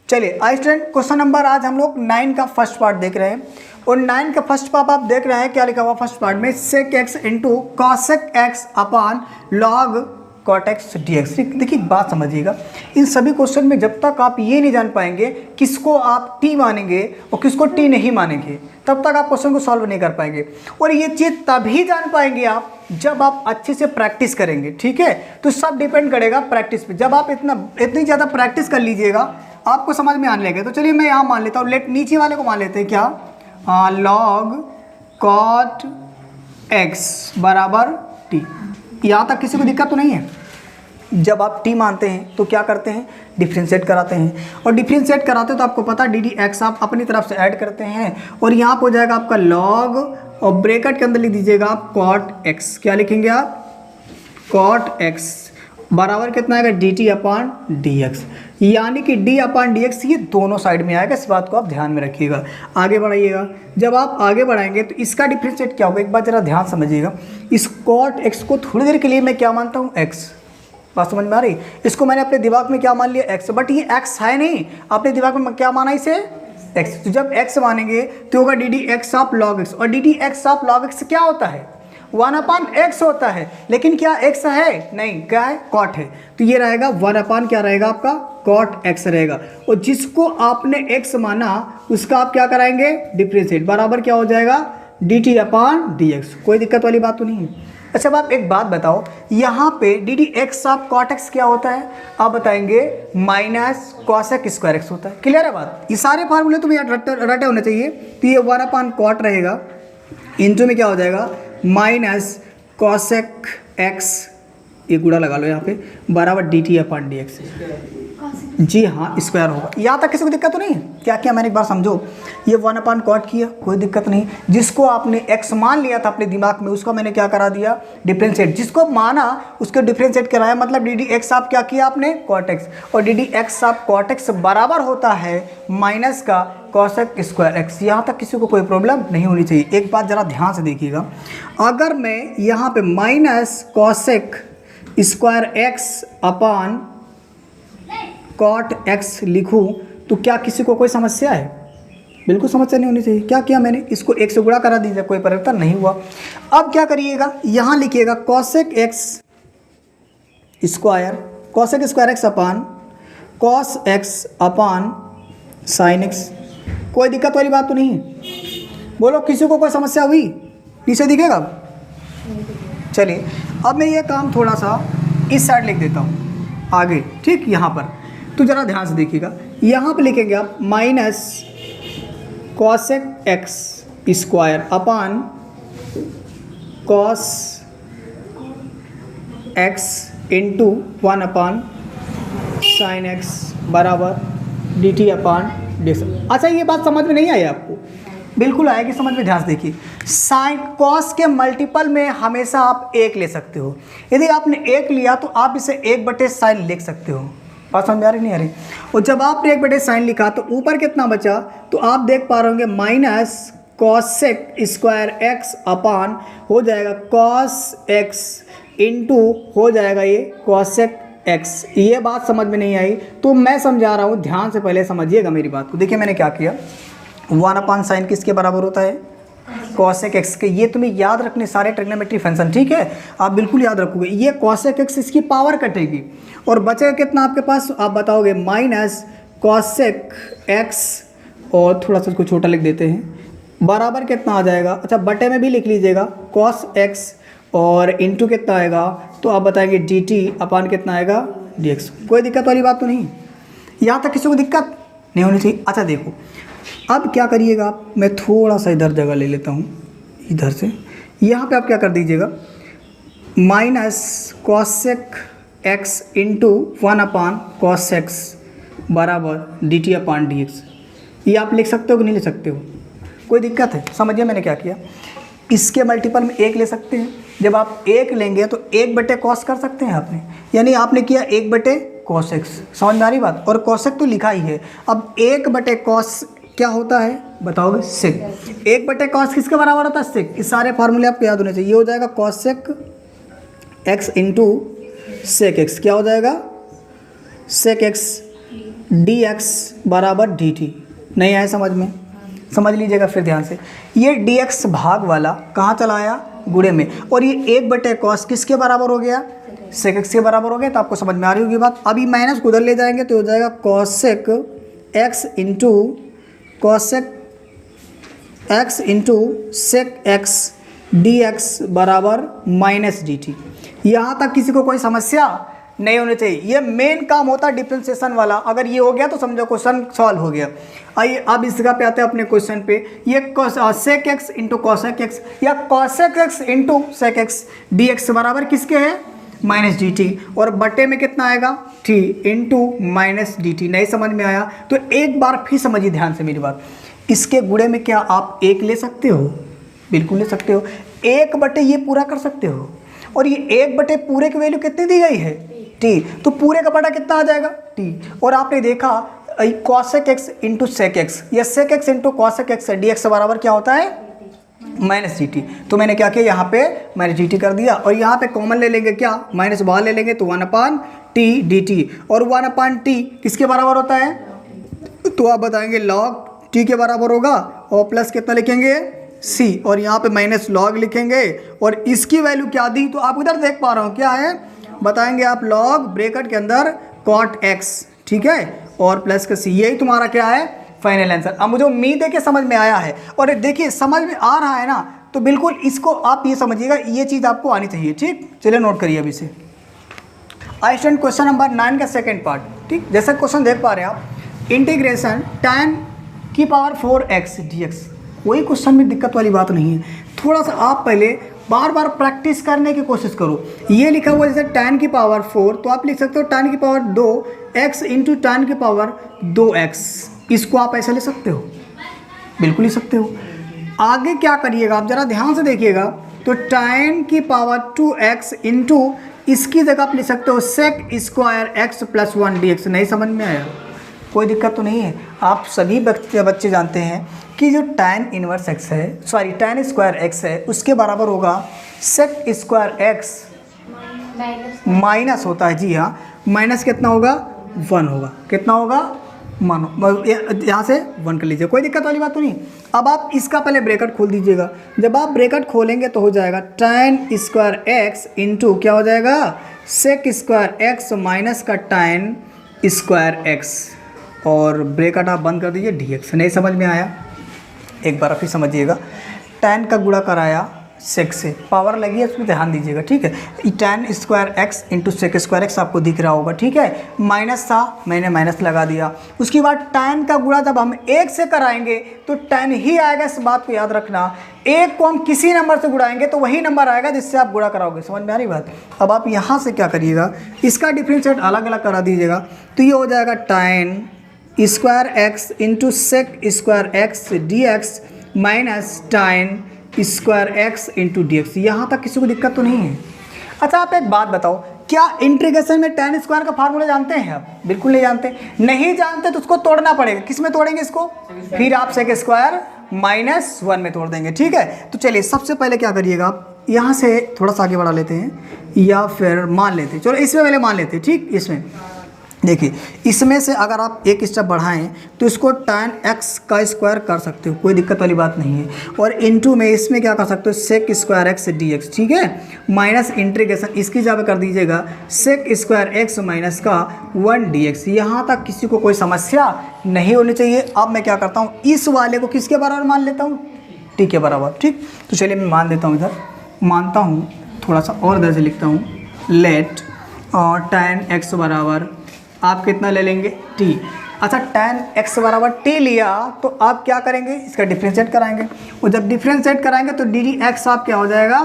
चलिए I student, question number आज हम लोग 9 का फर्स्ट पार्ट देख रहे हैं और 9 का फर्स्ट पार्ट आप देख रहे हैं क्या लिखा हुआ फर्स्ट पार्ट में, sec x into cosec X upon log cot X D X. देखिए बात समझिएगा, इन सभी क्वेश्चन में जब तक आप ये नहीं जान पाएंगे किसको आप टी मानेंगे और किसको टी नहीं मानेंगे, तब तक आप क्वेश्चन को सॉल्व नहीं कर पाएंगे। और ये चीज़ तभी जान पाएंगे आप जब आप अच्छे से प्रैक्टिस करेंगे, ठीक है। तो सब डिपेंड करेगा प्रैक्टिस पे। जब आप इतनी ज़्यादा प्रैक्टिस कर लीजिएगा आपको समझ में आने लगेगा। तो चलिए मैं यहाँ मान लेता हूँ, लेट नीचे वाले को मान लेते हैं क्या, लॉग कॉट एक्स बराबर टी। यहाँ तक किसी को दिक्कत तो नहीं है। जब आप टी मानते हैं तो क्या करते हैं, डिफ्रेंशिएट कराते हैं, और डिफ्रेंशिएट कराते हैं तो आपको पता डी डी एक्स आप अपनी तरफ से ऐड करते हैं और यहाँ पर हो जाएगा आपका लॉग और ब्रैकेट के अंदर लिख दीजिएगा आप कॉट एक्स। क्या लिखेंगे आप, कॉट एक्स बराबर कितना आएगा, D t upon d x, यानी कि डी अपॉन डी एक्स ये दोनों साइड में आएगा। इस बात को आप ध्यान में रखिएगा, आगे बढ़ाइएगा। जब आप आगे बढ़ाएंगे तो इसका डिफ्रेंशिएट क्या होगा, एक बात जरा ध्यान समझिएगा। इस कॉट एक्स को थोड़ी देर के लिए मैं क्या मानता हूँ, एक्स। बात समझ में आ रही, इसको मैंने अपने दिमाग में क्या मान लिया, एक्स, बट ये एक्स है नहीं, अपने दिमाग में क्या माना इसे, एक्स। तो जब एक्स मानेंगे तो होगा d D x of log x, और d D x of log x क्या होता है, 1/x होता है। लेकिन क्या x है, नहीं, क्या है, कॉट है। तो ये रहेगा 1/ क्या रहेगा आपका, कॉट x रहेगा। और जिसको आपने x माना उसका आप क्या कराएंगे, डिफ्रेंशिएट, बराबर क्या हो जाएगा, dt अपॉन dx। कोई दिक्कत वाली बात तो नहीं है। अच्छा अब आप एक बात बताओ, यहाँ पे D D x of cot X क्या होता है, आप बताएंगे माइनस कॉसेक स्क्वायर एक्स होता है। क्लियर है बात, ये सारे फार्मूले तुम्हें रटे होने चाहिए। तो ये 1/कॉट रहेगा, इंटू में क्या हो जाएगा, माइनस कॉसेक एक्स, ये गुड़ा लगा लो यहाँ पे, बराबर D t upon d x. जी हाँ, स्क्वायर होगा। यहाँ तक किसी को दिक्कत तो नहीं है। क्या किया मैंने, एक बार समझो, ये 1/कॉट किया, कोई दिक्कत नहीं। जिसको आपने x मान लिया था अपने दिमाग में उसका मैंने क्या करा दिया, डिफ्रेंशिएट। जिसको माना उसको डिफ्रेंशिएट कराया, मतलब डी डी एक्स आप क्या किया आपने, कॉट एक्स, और डी डी एक्स आप कॉट एक्स बराबर होता है माइनस का कॉसेक स्क्वायर एक्स। यहाँ तक किसी को कोई प्रॉब्लम नहीं होनी चाहिए। एक बात ज़रा ध्यान से देखिएगा, अगर मैं यहाँ पे minus cosec square X upon cot X लिखूँ तो क्या किसी को कोई समस्या है, बिल्कुल समस्या नहीं होनी चाहिए। क्या किया मैंने, इसको एक से गुणा करा दीजिए, कोई परिवर्तन नहीं हुआ। अब क्या करिएगा, यहाँ लिखिएगा cosec x square, cosec square X upon cos x upon sine x. कोई दिक्कत वाली बात तो नहीं है, बोलो किसी को कोई समस्या हुई, नीचे दिखेगा। चलिए अब मैं ये काम थोड़ा सा इस साइड लिख देता हूँ आगे, ठीक, यहाँ पर। तो ज़रा ध्यान से देखिएगा, यहाँ पे लिखेंगे आप minus cosec x square upon cos x into 1/ sin x बराबर D t upon d x. अच्छा ये बात समझ में नहीं आई आपको, बिल्कुल आएगी समझ में। ध्यान से देखिए, साइन कॉस के मल्टीपल में हमेशा आप 1 ले सकते हो। यदि आपने 1 लिया तो आप इसे 1/sin लिख सकते हो। बात समझ आ रही नहीं आ रही। और जब आपने 1/sin लिखा तो ऊपर कितना बचा, तो आप देख पा रहे होंगे minus cosec square X upon हो जाएगा कॉस एक्स इंटू हो जाएगा ये कॉसेक एक्स। ये बात समझ में नहीं आई तो मैं समझा रहा हूँ, ध्यान से पहले समझिएगा मेरी बात को। देखिए मैंने क्या किया, 1/sin किसके बराबर होता है, कॉसेक एक्स के। ये तुम्हें याद रखने सारे ट्रिग्नोमेट्री फंक्शन, ठीक है, आप बिल्कुल याद रखोगे। ये कॉसेक एक्स, इसकी पावर कटेगी और बचेगा कितना आपके पास, आप बताओगे माइनस कॉसेक एक्स, और थोड़ा सा उसको छोटा लिख देते हैं, बराबर कितना आ जाएगा, अच्छा बटे में भी लिख लीजिएगा, कॉस एक्स और इंटू कितना आएगा, तो आप बताएंगे डी टी अपॉन कितना आएगा, डी एक्स। कोई दिक्कत वाली बात तो नहीं, यहाँ तक किसी को दिक्कत नहीं होनी चाहिए। अच्छा देखो अब क्या करिएगा आप, मैं थोड़ा सा इधर जगह ले लेता हूँ, इधर से यहाँ पे आप क्या कर दीजिएगा, minus cosec x into 1/ cos x बराबर D t upon d x. ये आप लिख सकते हो कि नहीं लिख सकते हो, कोई दिक्कत है। समझिए मैंने क्या किया, इसके मल्टीपल में 1 ले सकते हैं। जब आप 1 लेंगे तो 1/cos कर सकते हैं आपने, यानी आपने किया 1/cos एक्स। समझ में आ रही बात, और कॉसेक तो लिखा ही है। अब 1/cos क्या होता है बताओगे, सेक। 1/cos किसके बराबर होता है, सेक। इस सारे फार्मूले आपको याद होने चाहिए। ये हो जाएगा cosec x into sec X. क्या हो जाएगा, सेक एक्स डी एक्स बराबर डी टी। नहीं आया समझ में? समझ लीजिएगा फिर ध्यान से, ये डी एक्स भाग वाला कहाँ चला आया? गुणे में, और ये 1/cos किसके बराबर हो गया? सेक एक्स के बराबर हो गया। तो आपको समझ में आ रही होगी बात। अभी माइनस को उधर ले जाएंगे तो हो जाएगा cosec x into cosec x into sec x D x बराबर माइनस डी टी। यहाँ तक किसी को कोई समस्या नहीं होनी चाहिए। ये मेन काम होता है डिफ्रेंशिएशन वाला। अगर ये हो गया तो समझो क्वेश्चन सॉल्व हो गया। आइए अब इसका पे आते हैं अपने क्वेश्चन पे। ये sec x into cosec x या cosec x into sec x D x बराबर किसके है? माइनस डी टी, और बटे में कितना आएगा? T into minus D T. नहीं समझ में आया तो एक बार फिर समझिए ध्यान से मेरी बात। इसके गुणे में क्या आप 1 ले सकते हो? बिल्कुल ले सकते हो। 1 बटे ये पूरा कर सकते हो, और ये 1 बटे पूरे की वैल्यू कितनी दी गई है? टी। तो पूरे का बटा कितना आ जाएगा? टी। और आपने देखा cosec x into sec x या sec x into cosec x D x बराबर क्या होता है? Minus D t. तो मैंने क्या किया यहाँ पे माइनस डी टी कर दिया, और यहाँ पे कॉमन ले लेंगे क्या? माइनस बाहर ले लेंगे तो 1/t डी टी, और 1/t किसके बराबर होता है? तो आप बताएंगे लॉग टी के बराबर होगा, और प्लस कितना लिखेंगे? सी, और यहाँ पे माइनस लॉग लिखेंगे, और इसकी वैल्यू क्या दी? तो आप इधर देख पा रहे हो क्या है? बताएंगे आप लॉग ब्रैकेट के अंदर कॉट एक्स, ठीक है, और प्लस का सी। यही तुम्हारा क्या है? Final answer. अब मुझे उम्मीद है कि समझ में आया है, और देखिए समझ में आ रहा है ना, तो बिल्कुल इसको आप ये समझिएगा, ये चीज़ आपको आनी चाहिए। ठीक, चलिए नोट करिए अभी से। आई स्टैंड क्वेश्चन नंबर 9 का सेकेंड पार्ट। ठीक, जैसा क्वेश्चन देख पा रहे हैं आप, इंटीग्रेशन tan की पावर 4x dx। कोई क्वेश्चन में दिक्कत वाली बात नहीं है। थोड़ा सा आप पहले बार बार प्रैक्टिस करने की कोशिश करो। ये लिखा हुआ जैसे tan की पावर 4, तो आप लिख सकते हो tan की पावर 2x इंटू tan की पावर 2x। इसको आप ऐसा ले सकते हो, बिल्कुल ले सकते हो। आगे क्या करिएगा आप ज़रा ध्यान से देखिएगा, तो tan की पावर 2x इंटू इसकी जगह आप लिख सकते हो sec square X plus 1 dx। नहीं समझ में आया? कोई दिक्कत तो नहीं है। आप सभी बच्चे जानते हैं कि जो tan इनवर्स x है, सॉरी tan स्क्वायर x है, उसके बराबर होगा सेक स्क्वायर x माइनस होता है। जी हाँ, माइनस कितना होगा? 1 होगा। कितना होगा? मानो यहाँ से 1 कर लीजिए, कोई दिक्कत वाली बात तो नहीं। अब आप इसका पहले ब्रैकेट खोल दीजिएगा। जब आप ब्रैकेट खोलेंगे तो हो जाएगा tan स्क्वायर एक्स इंटू क्या हो जाएगा? सेक स्क्वायर एक्स माइनस का tan स्क्वायर एक्स, और ब्रैकेट आप बंद कर दीजिए dx। नहीं समझ में आया? एक बार फिर समझिएगा। tan का गुणा कराया सेक से, पावर लगी है, उसमें ध्यान दीजिएगा। ठीक है, tan square X into sec square X आपको दिख रहा होगा। ठीक है, माइनस था, मैंने माइनस लगा दिया। उसके बाद tan का गुणा जब हम 1 से कराएंगे तो tan ही आएगा। इस बात को याद रखना, 1 को हम किसी नंबर से गुड़ाएंगे तो वही नंबर आएगा जिससे आप गुणा कराओगे। समझ में आ रही बात? अब आप यहाँ से क्या करिएगा, इसका डिफ्रेंशिएट अलग अलग करा दीजिएगा। तो ये हो जाएगा tan square X into sec square X D X minus tan square X into D X. यहाँ तक किसी को दिक्कत तो नहीं है? अच्छा आप एक बात बताओ, क्या इंटीग्रेशन में tan स्क्वायर का फार्मूला जानते हैं आप? बिल्कुल नहीं जानते। नहीं जानते तो उसको तोड़ना पड़ेगा। किस में तोड़ेंगे इसको? फिर आप सेक स्क्वायर माइनस 1 में तोड़ देंगे। ठीक है, तो चलिए सबसे पहले क्या करिएगा आप, यहाँ से थोड़ा सा आगे बढ़ा लेते हैं, या फिर मान लेते हैं, चलो इसमें पहले मान लेते हैं। ठीक, इसमें देखिए, इसमें से अगर आप एक स्टेप बढ़ाएं तो इसको tan x का स्क्वायर कर सकते हो, कोई दिक्कत वाली बात नहीं है। और इनटू में इसमें क्या कर सकते हो? Sec square X D X. ठीक है, माइनस इंटीग्रेशन इसकी जगह कर दीजिएगा सेक स्क्वायर एक्स माइनस का 1 dx। यहाँ तक किसी को कोई समस्या नहीं होनी चाहिए। अब मैं क्या करता हूँ, इस वाले को किसके बराबर मान लेता हूँ? टी के बराबर। ठीक, तो चलिए मैं मान देता हूँ, इधर मानता हूँ, थोड़ा सा और इधर से लिखता हूँ, लेट और tan x बराबर आप कितना ले लेंगे? t। अच्छा, tan x बराबर t लिया तो आप क्या करेंगे? इसका डिफ्रेंशिएट कराएंगे, और जब डिफ्रेंशिएट कराएंगे तो डी डी एक्स आप क्या हो जाएगा?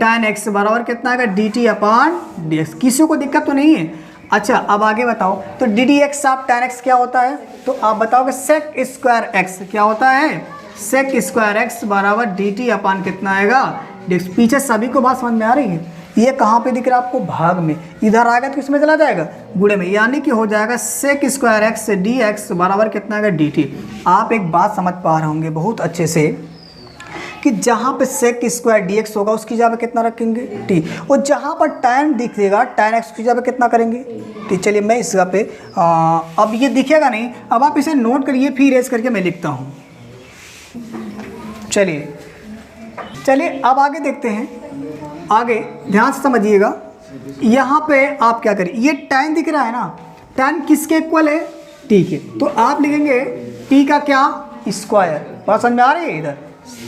tan x बराबर कितना आएगा? D t upon d x. किसी को दिक्कत तो नहीं है? अच्छा अब आगे बताओ, तो डी डी एक्स आप tan x क्या होता है? तो आप बताओगे सेक स्क्वायर एक्स क्या होता है? सेक स्क्वायर एक्स बराबर डी टी अपॉन कितना आएगा? D x. पीछे सभी को बात समझ में आ रही है? ये कहाँ पे दिख रहा है आपको? भाग में। इधर आएगा तो किसमें चला जाएगा? गुणे में, यानी कि हो जाएगा sec square X D x बराबर कितना आएगा? D T. आप एक बात समझ पा रहे होंगे बहुत अच्छे से कि जहाँ पे सेक स्क्वायर डी एक्स होगा उसकी जगह पे कितना रखेंगे टी, और जहाँ पर tan दिखेगा tan एक्स की जगह पे कितना करेंगे टी। चलिए मैं इस जगह पे अब ये दिखेगा नहीं, अब आप इसे नोट करिए, फिर इरेज करके मैं लिखता हूँ। चलिए अब आगे देखते हैं, आगे ध्यान से समझिएगा। यहाँ पे आप क्या करिए, ये tan दिख रहा है ना, tan किसके इक्वल है टी के, तो आप लिखेंगे टी का क्या स्क्वायर। बात समझ में आ रही है इधर,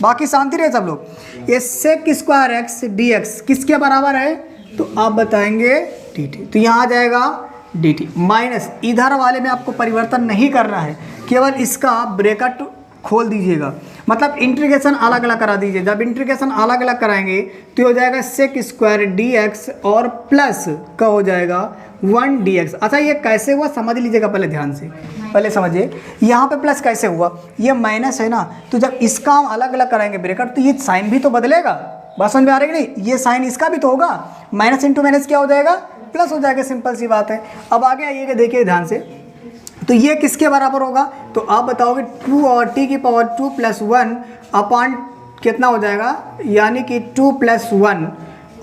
बाकी शांति रहे सब लोग। ये sec square X D X किसके बराबर है, तो आप बताएंगे डी टी, तो यहाँ आ जाएगा डी टी माइनस, इधर वाले में आपको परिवर्तन नहीं करना है, केवल इसका ब्रैकेट खोल दीजिएगा, मतलब इंटीग्रेशन अलग अलग करा दीजिए। जब इंटीग्रेशन अलग अलग कराएंगे तो हो जाएगा सेक स्क्वायर डी एक्स और प्लस का हो जाएगा 1 डी एक्स। अच्छा ये कैसे हुआ समझ लीजिएगा, पहले ध्यान से पहले समझिए। यहाँ पे प्लस कैसे हुआ, ये माइनस है ना, तो जब इसका हम अलग अलग कराएंगे ब्रैकेट तो ये साइन भी तो बदलेगा। बात समझ में आ रही है नहीं, ये साइन इसका भी तो होगा, माइनस इंटू माइनस क्या हो जाएगा प्लस हो जाएगा, सिंपल सी बात है। अब आगे आइएगा, देखिए ध्यान से, तो ये किसके बराबर होगा, तो आप बताओगे 2 और टी की पावर 2 + 1 अपॉन कितना हो जाएगा, यानी कि 2 + 1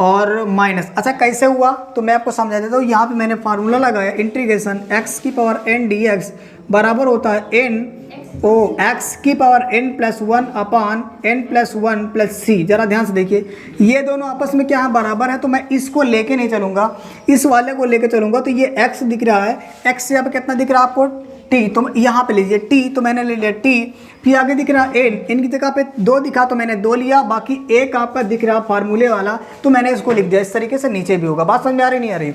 और माइनस। अच्छा कैसे हुआ, तो मैं आपको समझा देता हूँ। यहाँ पे मैंने फार्मूला लगाया, इंटीग्रेशन x की पावर n dx बराबर होता है x की power n + 1 upon n + 1 + c। जरा ध्यान से देखिए, ये दोनों आपस में क्या है बराबर है, तो मैं इसको लेके नहीं चलूँगा, इस वाले को लेके चलूँगा। तो ये x दिख रहा है, x यहाँ पे कितना दिख रहा है आपको t, तो यहाँ पे लीजिए t, तो मैंने ले लिया t। फिर आगे दिख रहा n, n की जगह पे 2 दिखा तो मैंने 2 लिया, बाकी एक आपका दिख रहा फार्मूले वाला तो मैंने इसको लिख दिया। इस तरीके से नीचे भी होगा। बात समझ में आ रही नहीं आ रही।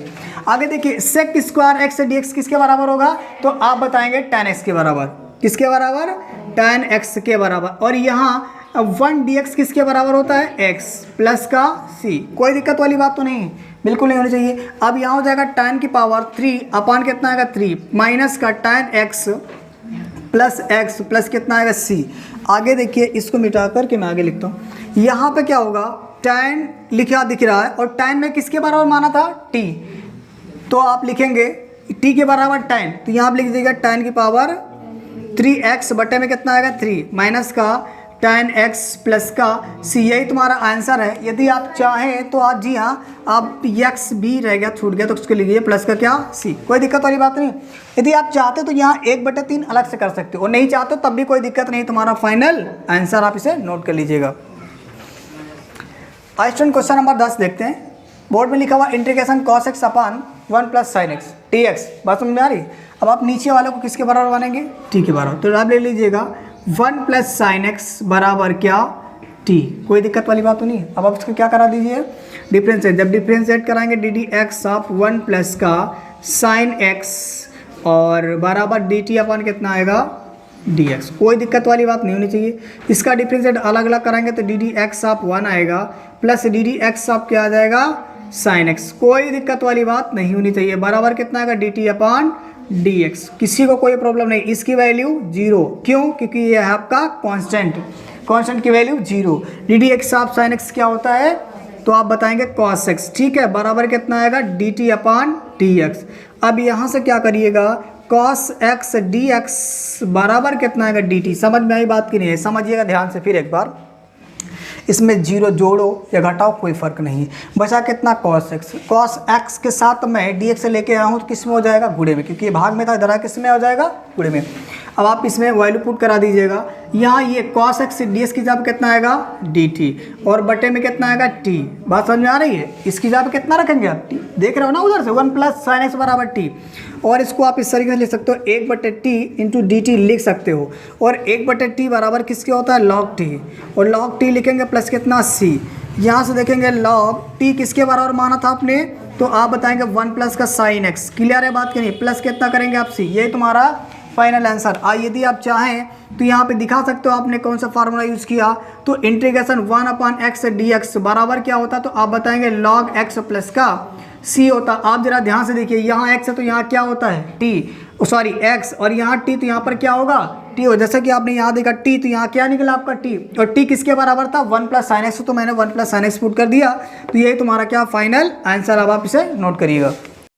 आगे देखिए sec square X D X किसके बराबर होगा, तो आप बताएंगे tan x के बराबर। किसके बराबर, tan x के बराबर। और यहाँ 1 dx किसके बराबर होता है, x प्लस का c। कोई दिक्कत वाली बात तो नहीं, बिल्कुल नहीं होनी चाहिए। अब यहाँ हो जाएगा tan की पावर 3 अपॉन कितना आएगा 3 माइनस का tan x plus x plus कितना आएगा c। आगे देखिए, इसको मिटा करके मैं आगे लिखता हूँ। यहाँ पे क्या होगा, tan लिखा दिख रहा है और tan में किसके बराबर माना था t, तो आप लिखेंगे t के बराबर tan, तो यहाँ आप लिख दीजिएगा tan की पावर 3x बटे में कितना आएगा 3 माइनस का tan x प्लस का c। यही तुम्हारा आंसर है। यदि आप चाहें तो आप, जी हाँ, आप x भी रह गया छूट गया तो उसको लिखिए प्लस का क्या c, कोई दिक्कत वाली बात नहीं। यदि आप चाहते तो यहाँ 1/3 अलग से कर सकते हो, और नहीं चाहते तब भी कोई दिक्कत नहीं, तुम्हारा फाइनल आंसर आप इसे नोट कर लीजिएगा। स्टूडेंट क्वेश्चन नंबर 10 देखते हैं। बोर्ड में लिखा हुआ integration cos x upon 1 + sin x dx। बात समझ में आ रही। अब आप नीचे वाले को किसके बराबर मानेंगे, t के बराबर, तो आप ले लीजिएगा 1 + sin x बराबर क्या t। कोई दिक्कत वाली बात तो नहीं। अब आप उसको क्या करा दीजिए, डिफ्रेंशिएट। जब डिफ्रेंशिएट कराएंगे D D x of 1 plus का sin x और बराबर डी टी अपॉन कितना आएगा dx। कोई दिक्कत वाली बात नहीं होनी चाहिए। इसका डिफ्रेंशिएट अलग अलग कराएंगे तो डी डी एक्स ऑफ 1 आएगा plus D D x of क्या आ जाएगा sin x। कोई दिक्कत वाली बात नहीं होनी चाहिए। बराबर कितना आएगा डी टी अपॉन dx। किसी को कोई प्रॉब्लम नहीं। इसकी वैल्यू 0, क्यों, क्योंकि ये है आपका कांस्टेंट की value 0। D D x of sin x क्या होता है, तो आप बताएंगे cos x, ठीक है। बराबर कितना आएगा डी टी अपॉन dx। अब यहाँ से क्या करिएगा, cos x dx बराबर कितना आएगा dt। समझ में आई बात की नहीं है, समझिएगा ध्यान से फिर एक बार। इसमें 0 जोड़ो या घटाओ कोई फर्क नहीं। बचा कितना cos x के साथ मैं dx से लेके आया हूँ तो किस में हो जाएगा, गुणे में, क्योंकि ये भाग में था, इधर किस में हो जाएगा, गुणे में। अब आप इसमें वैल्यू पुट करा दीजिएगा। यहाँ ये cos x dx की जगह कितना आएगा dt और बटे में कितना आएगा t। बात समझ में आ रही है। इसकी जगह कितना रखेंगे आप, t देख रहे हो ना उधर से, 1 + sin x बराबर t। और इसको आप इस तरीके से लिख सकते हो, 1/t इंटू डी टी लिख सकते हो। और 1/t बराबर किसके होता है, log t। और log t लिखेंगे प्लस कितना c। यहाँ से देखेंगे log t किसके बराबर माना था आपने, तो आप बताएंगे 1 प्लस का sin x। क्लियर है बात की नहीं, प्लस कितना करेंगे आप c। ये तुम्हारा फाइनल आंसर। यदि आप चाहें तो यहाँ पे दिखा सकते हो आपने कौन सा फार्मूला यूज़ किया, तो इंटीग्रेशन 1/x dx बराबर क्या होता है, तो आप बताएंगे log x प्लस का c होता। आप जरा ध्यान से देखिए, यहाँ x है तो यहाँ क्या होता है t, सॉरी x, और यहाँ t तो यहाँ पर क्या होगा t हो। जैसा कि आपने यहाँ देखा t, तो यहाँ क्या निकला आपका t, और t किसके बराबर था 1 + sin x, तो मैंने 1 + sin x पुट कर दिया। तो यही तुम्हारा क्या फाइनल आंसर। अब आप इसे नोट करिएगा।